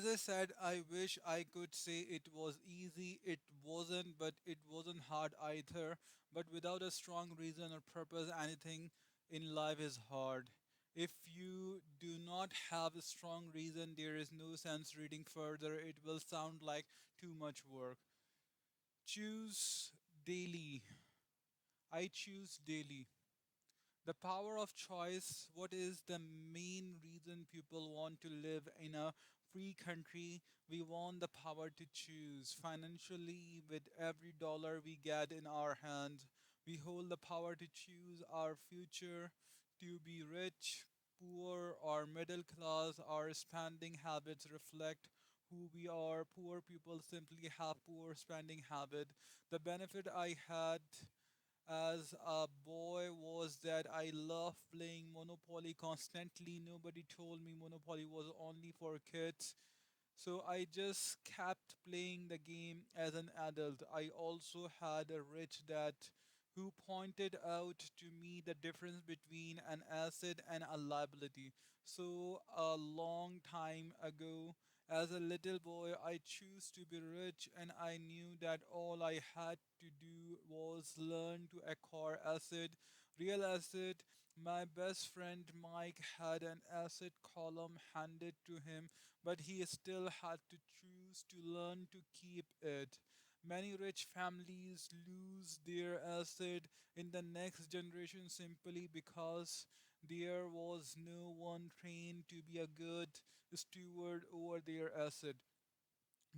I said, I wish I could say it was easy. It wasn't, but it wasn't hard either. But without a strong reason or purpose, anything in life is hard. If you do not have a strong reason, there is no sense reading further. It will sound like too much work. Choose daily. I choose daily. The power of choice. What is the main reason people want to live in a free country? We want the power to choose. Financially, with every dollar we get in our hands, we hold the power to choose our future, to be rich, poor, or middle class. Our spending habits reflect who we are. Poor people simply have poor spending habit. The benefit I had as a boy was that I loved playing Monopoly constantly. Nobody told me Monopoly was only for kids. So I just kept playing the game as an adult. I also had a rich dad who pointed out to me the difference between an asset and a liability. So a long time ago, as a little boy, I chose to be rich, and I knew that all I had to do was learn to acquire asset, real asset. My best friend Mike had an asset column handed to him, but he still had to choose to learn to keep it. Many rich families lose their asset in the next generation simply because there was no one trained to be a good steward over their asset.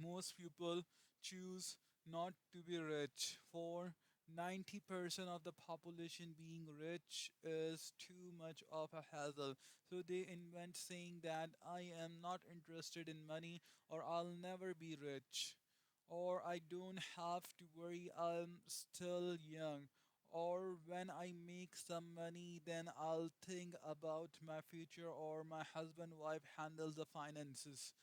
Most people choose not to be rich. For 90% of the population, being rich is too much of a hassle. So they invent saying that I am not interested in money, or I'll never be rich, or I don't have to worry, I'm still young, or when I make some money, then I'll think about my future, or my husband wife handles the finances.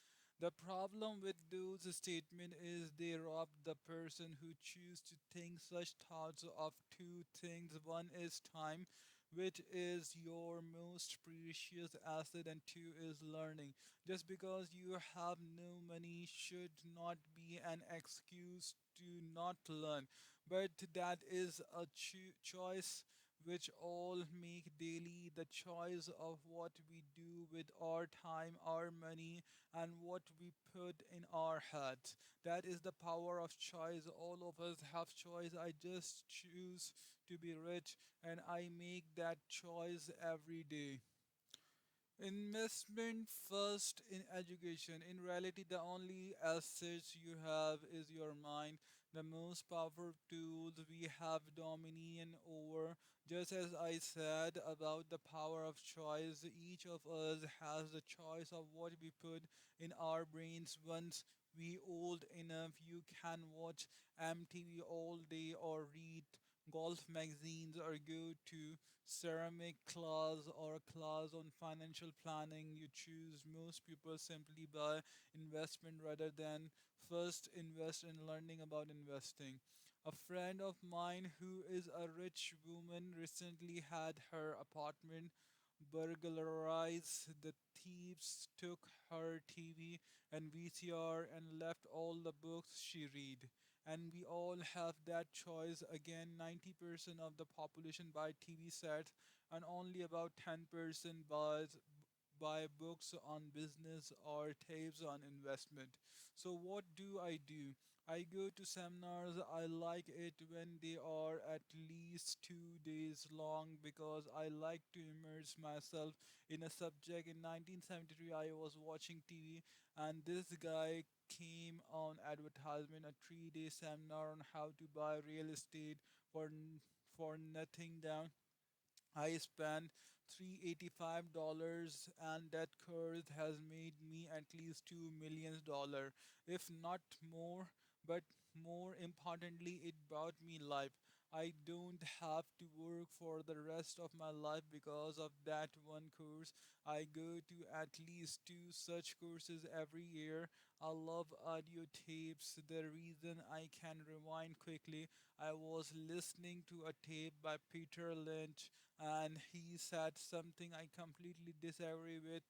The problem with those statements is they rob the person who choose to think such thoughts of two things. One is time, which is your most precious asset, and two is learning. Just because you have no money should not be an excuse to not learn, but that is a choice which all make daily, the choice of what we do with our time, our money, and what we put in our heads. That is the power of choice. All of us have choice. I just choose to be rich, and I make that choice every day. Investment first in education. In reality, the only assets you have is your mind. The most powerful tools we have dominion over. Just as I said about the power of choice, each of us has the choice of what we put in our brains. Once we old enough, you can watch MTV all day or read golf magazines or go to ceramic class or a class on financial planning. You choose. Most people simply buy investment rather than first invest in learning about investing. A friend of mine who is a rich woman recently had her apartment burglarized. The thieves took her TV and VCR and left all the books she read. And we all have that choice. Again, 90% of the population buy TV sets, and only about 10% buy books on business or tapes on investment. So what do? I go to seminars. I like it when they are at least 2 days long because I like to immerse myself in a subject. In 1973, I was watching TV, and this guy came on advertisement, a 3-day seminar on how to buy real estate for nothing down. I spent $385, and that course has made me at least $2 million, if not more. But more importantly, it brought me life. I don't have to work for the rest of my life because of that one course. I go to at least two such courses every year. I love audio tapes. The reason I can rewind quickly, I was listening to a tape by Peter Lynch, and he said something I completely disagree with.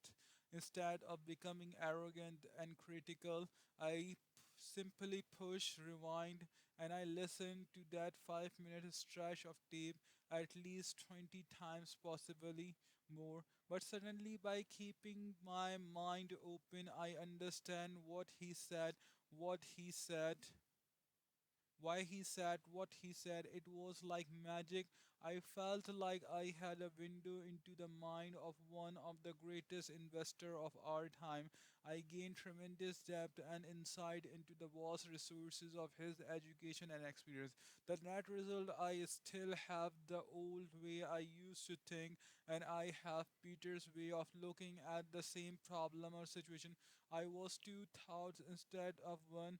Instead of becoming arrogant and critical, I simply push rewind and I listen to that 5 minute stretch of tape at least 20 times, possibly more. But suddenly, by keeping my mind open, I understand what he said, why he said what he said. It was like magic. I felt like I had a window into the mind of one of the greatest investor of our time. I gained tremendous depth and insight into the vast resources of his education and experience. The net result, I still have the old way I used to think, and I have Peter's way of looking at the same problem or situation. I was two thoughts instead of one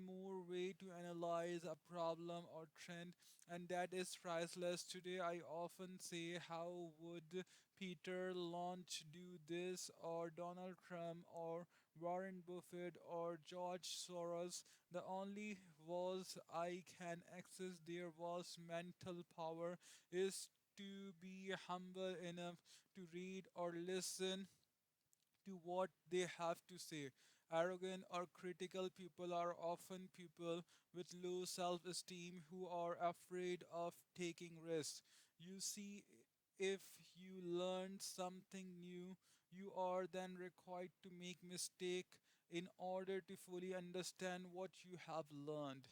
more way to analyze a problem or trend, and that is priceless. Today, I often say, how would Peter Lynch do this, or Donald Trump, or Warren Buffett, or George Soros? The only was I can access their vast mental power is to be humble enough to read or listen to what they have to say. Arrogant or critical people are often people with low self esteem who are afraid of taking risks. You see, if you learn something new, you are then required to make mistake in order to fully understand what you have learned.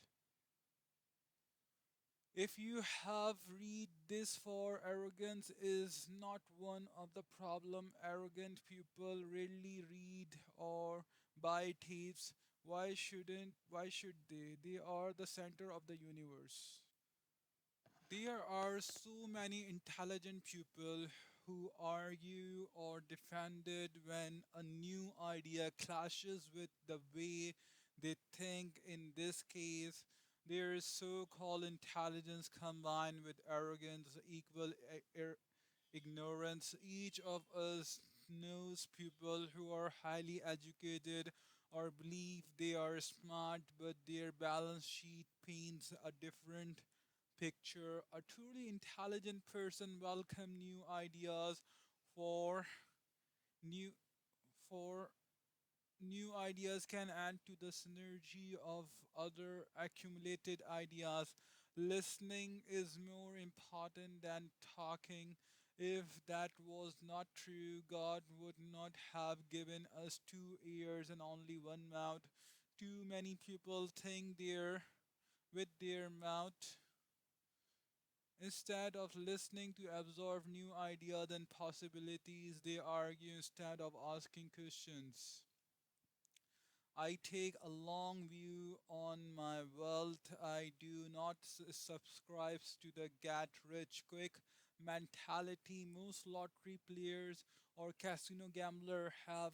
If you have read this far, arrogance is not one of the problem. Arrogant people rarely read or buy tapes. Why should they? They are the center of the universe. There are so many intelligent people who argue or defend it when a new idea clashes with the way they think. In this case, there is so called intelligence combined with arrogance equal ignorance. Each of us knows people who are highly educated or believe they are smart, but their balance sheet paints a different picture. A truly intelligent person welcome new ideas for new for new ideas can add to the synergy of other accumulated ideas. Listening is more important than talking. If that was not true, God would not have given us two ears and only one mouth. Too many people think they're with their mouth instead of listening to absorb new ideas and possibilities. They argue instead of asking questions. I take a long view on my wealth. I do not subscribe to the get rich quick mentality most lottery players or casino gambler have.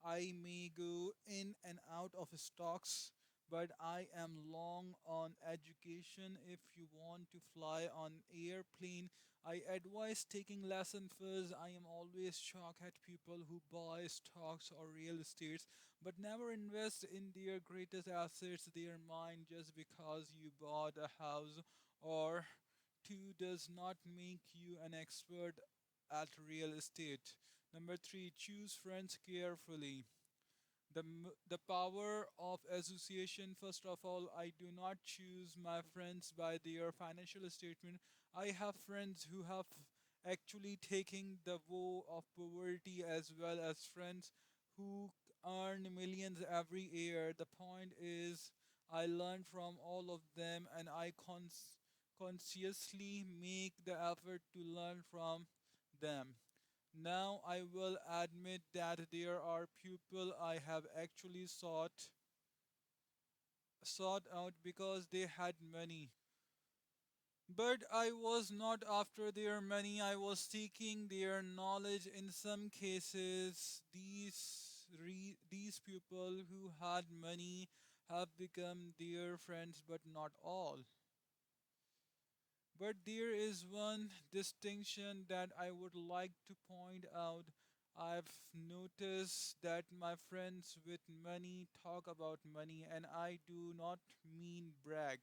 I may go in and out of stocks, but I am long on education. If you want to fly on airplane, I advise taking lesson first. I am always shocked at people who buy stocks or real estates but never invest in their greatest assets, their mind. Just because you bought a house or two does not make you an expert at real estate. Number three, choose friends carefully. The power of association. First of all, I do not choose my friends by their financial statement. I have friends who have actually taken the woe of poverty, as well as friends who earn millions every year. The point is, I learn from all of them, and I consciously make the effort to learn from them. Now I will admit that there are people I have actually sought out because they had money. But I was not after their money, I was seeking their knowledge. In some cases, these people who had money have become dear friends, but not all. But there is one distinction that I would like to point out. I've noticed that my friends with money talk about money, and I do not mean brag.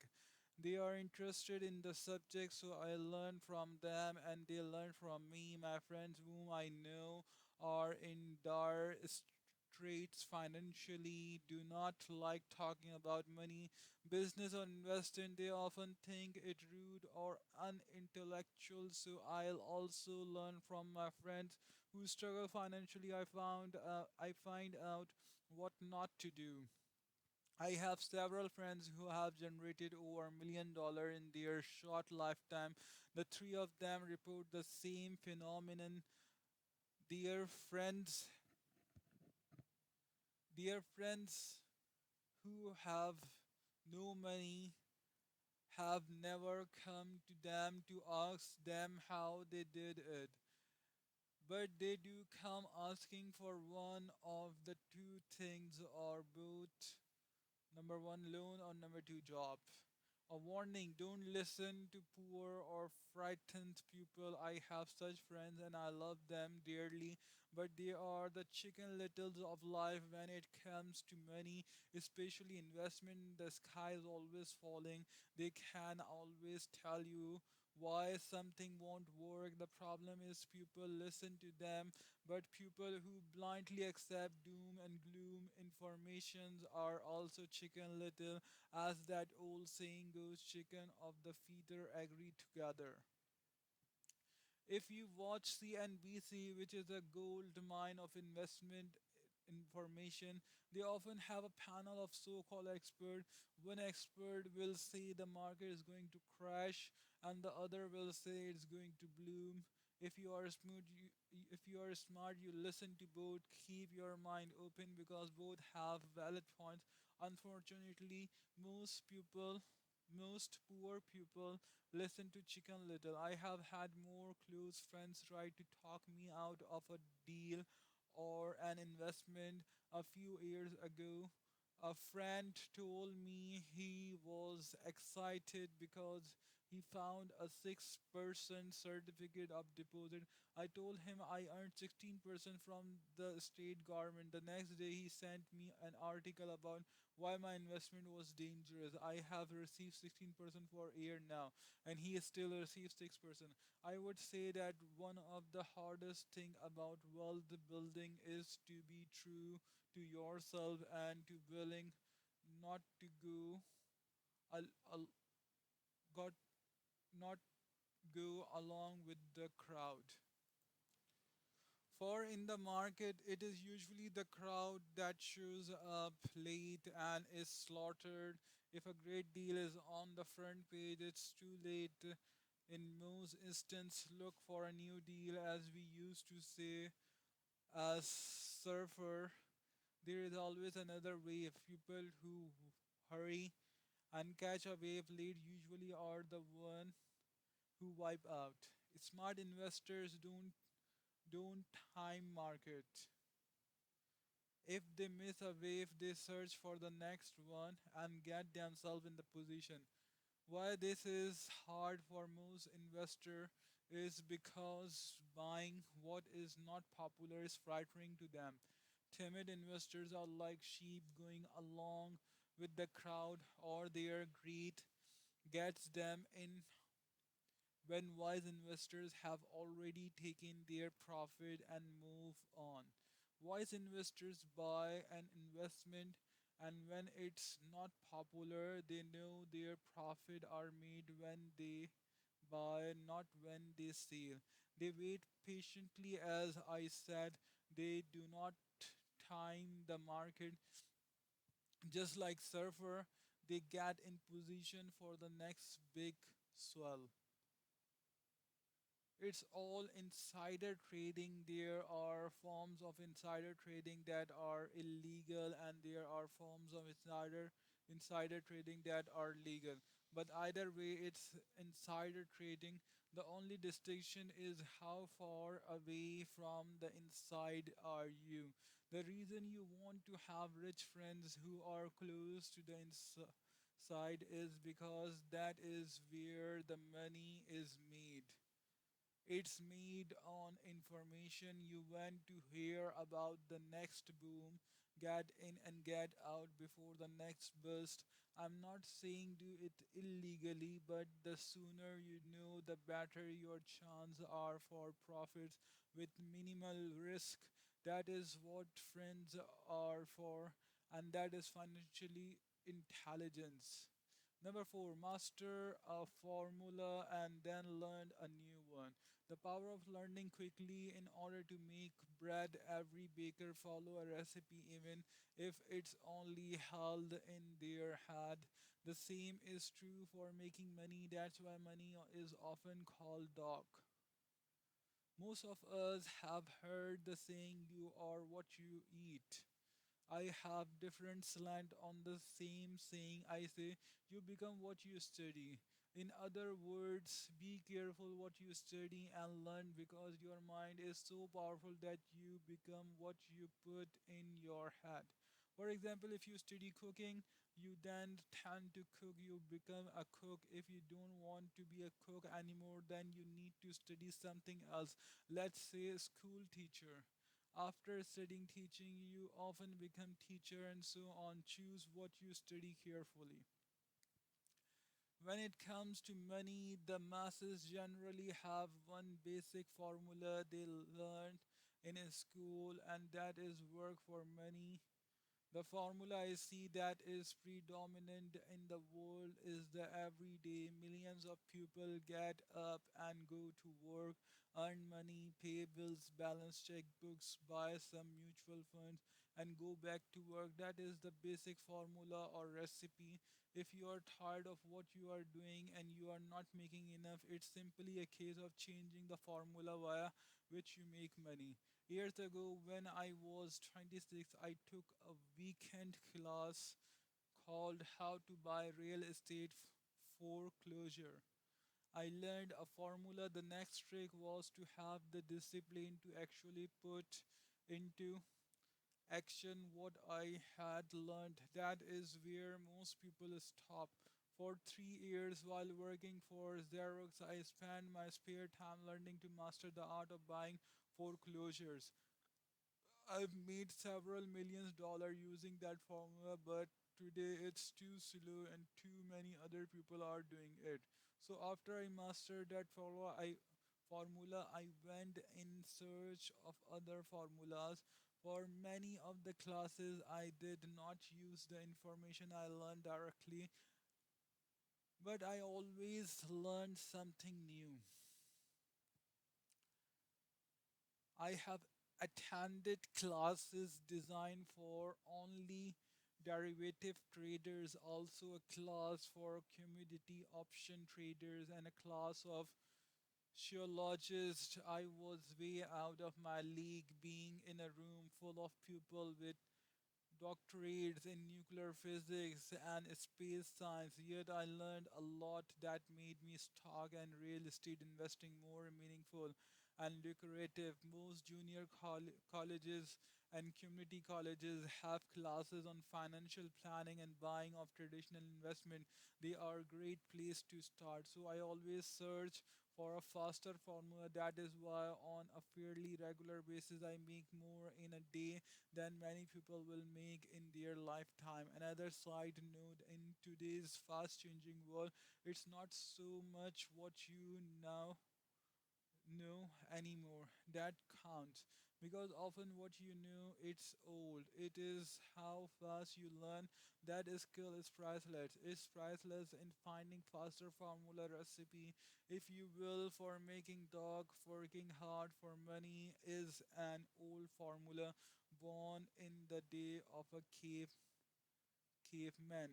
They are interested in the subject, so I learn from them and they learn from me. My friends, whom I know, are in dire straits financially, do not like talking about money, business, or investing. They often think it rude or unintellectual. So I'll also learn from my friends who struggle financially. I find out what not to do. I have several friends who have generated over $1 million in their short lifetime. The three of them report the same phenomenon. Their friends, their friends who have no money have never come to them to ask them how they did it. But they do come asking for one of the two things or both. Number one, loan, or number two, job. A warning: don't listen to poor or frightened people. I have such friends and I love them dearly, but they are the chicken littles of life when it comes to money, especially investment. The sky is always falling. They can always tell you why something won't work. The problem is people listen to them, but people who blindly accept doom and gloom informations are also chicken little. As that old saying goes, chicken of the feeder agree together. If you watch CNBC, which is a gold mine of investment information, they often have a panel of so called experts. One expert will say the market is going to crash, and the other will say it's going to bloom. If you are smart, you listen to both. Keep your mind open because both have valid points. Unfortunately, most poor people listen to Chicken Little. I have had more close friends try to talk me out of a deal or an investment. A few years ago, a friend told me he was excited because he found a 6% certificate of deposit. I told him I earned 16% from the state government. The next day, he sent me an article about why my investment was dangerous. I have received 16% for a year now, and he still receives 6%. I would say that one of the hardest thing about wealth building is to be true to yourself and to willing not to go al- got not go along with the crowd. For in the market, it is usually the crowd that shows up late and is slaughtered. If a great deal is on the front page, it's too late. In most instances, look for a new deal, as we used to say as surfer. There is always another wave. People who hurry and catch a wave late usually are the one who wipe out. Smart investors don't time market. If they miss a wave, they search for the next one and get themselves in the position. Why this is hard for most investor is because buying what is not popular is frightening to them. Timid investors are like sheep going along with the crowd, or their greed gets them in when wise investors have already taken their profit and move on. Wise investors buy an investment, and when it's not popular, they know their profit are made when they buy, not when they sell. They wait patiently, as I said. They do not time the market. Just like surfer, they get in position for the next big swell. It's all insider trading. There are forms of insider trading that are illegal, and there are forms of insider trading that are legal. But either way, it's insider trading. The only distinction is how far away from the inside are you. The reason you want to have rich friends who are close to the inside is because that is where the money is made. It's made on information. You want to hear about the next boom. get in and get out before the next burst. I'm not saying do it illegally, but the sooner you know, the better your chance are for profits with minimal risk. That is what friends are for, and that is financially intelligence. Number four, master a formula and then learn a new one. The power of learning quickly in order to make bread. Every baker follow a recipe even if it's only held in their head. The same is true for making money. That's why money is often called dog. Most of us have heard the saying you are what you eat. I have different slant on the same saying. I say you become what you study. In other words, be careful what you study and learn because your mind is so powerful that you become what you put in your head. For example, if you study cooking, you then tend to cook, you become a cook. If you don't want to be a cook anymore, then you need to study something else. Let's say a school teacher. After studying teaching, you often become teacher and so on. Choose what you study carefully. When it comes to money, the masses generally have one basic formula they learned in a school, and that is work for money. The formula I see that is predominant in the world is the everyday millions of people get up and go to work, earn money, pay bills, balance checkbooks, buy some mutual funds, and go back to work. That is the basic formula or recipe. If you are tired of what you are doing and you are not making enough, it's simply a case of changing the formula via which you make money. Years ago, when I was 26, I took a weekend class called How to Buy Real Estate Foreclosure. I learned a formula. The next trick was to have the discipline to actually put into action what I had learned. That is where most people stop. For 3 years while working for Xerox, I spent my spare time learning to master the art of buying foreclosures. I've made several millions dollar using that formula, but today it's too slow and too many other people are doing it. So after I mastered that formula, I went in search of other formulas. For many of the classes, I did not use the information I learned directly, but I always learned something new. I have attended classes designed for only derivative traders, also a class for commodity option traders, and a class of geologists. I was way out of my league being in a room full of people with doctorates in nuclear physics and space science, yet I learned a lot that made me stock and real estate investing more meaningful and lucrative. Most junior colleges and community colleges have classes on financial planning and buying of traditional investment. They are a great place to start. So I always search for a faster formula. That is why on a fairly regular basis I make more in a day than many people will make in their lifetime. Another side note, in today's fast changing world, it's not so much what you now know anymore that counts, because often what you know it's old. It is how fast you learn. That skill is priceless. It's priceless in finding faster formula recipe, if you will, for making dog. Working hard for money is an old formula born in the day of a caveman.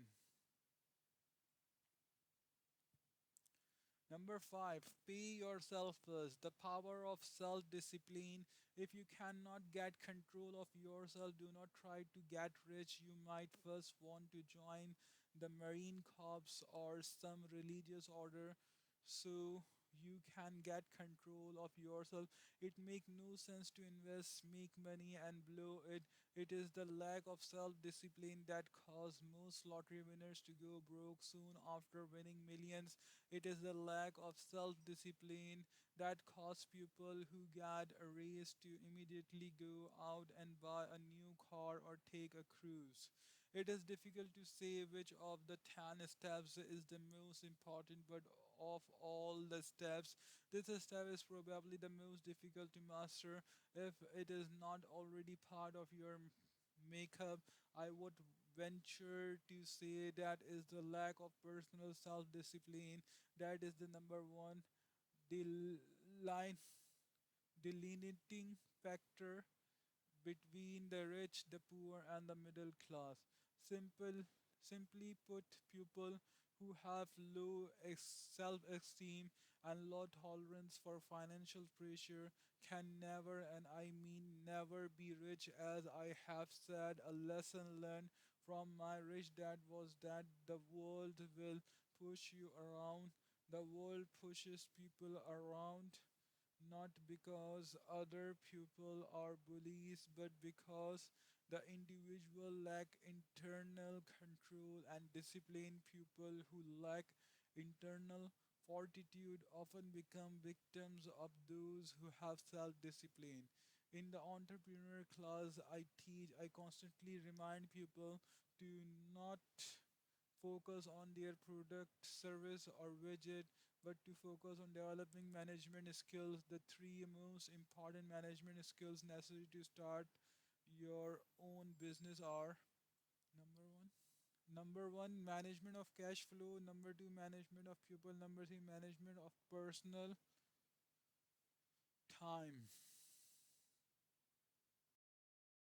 Number five, pay yourself first. The power of self discipline. If you cannot get control of yourself, do not try to get rich. You might first want to join the Marine Corps or some religious order so you can get control of yourself. It make no sense to invest, make money and blow it. It is the lack of self discipline that cause most lottery winners to go broke soon after winning millions. It is the lack of self discipline that causes people who get a raise to immediately go out and buy a new car or take a cruise. It is difficult to say which of the 10 steps is the most important, but of all the steps, this step is probably the most difficult to master. If it is not already part of your makeup, I would venture to say that is the lack of personal self discipline. That is the number one line delineating factor between the rich, the poor, and the middle class. Simple, simply put, people who have low self-esteem and low tolerance for financial pressure can never, and I mean never, be rich. As I have said, a lesson learned from my rich dad was that the world will push you around. The world pushes people around not because other people are bullies, but because the individual lack internal control and discipline. People who lack internal fortitude often become victims of those who have self-discipline. In the entrepreneur class I teach, I constantly remind people to not focus on their product, service, or widget, but to focus on developing management skills. The three most important management skills necessary to start your own business are: number one, management of cash flow; number two, management of people; number three, management of personal time.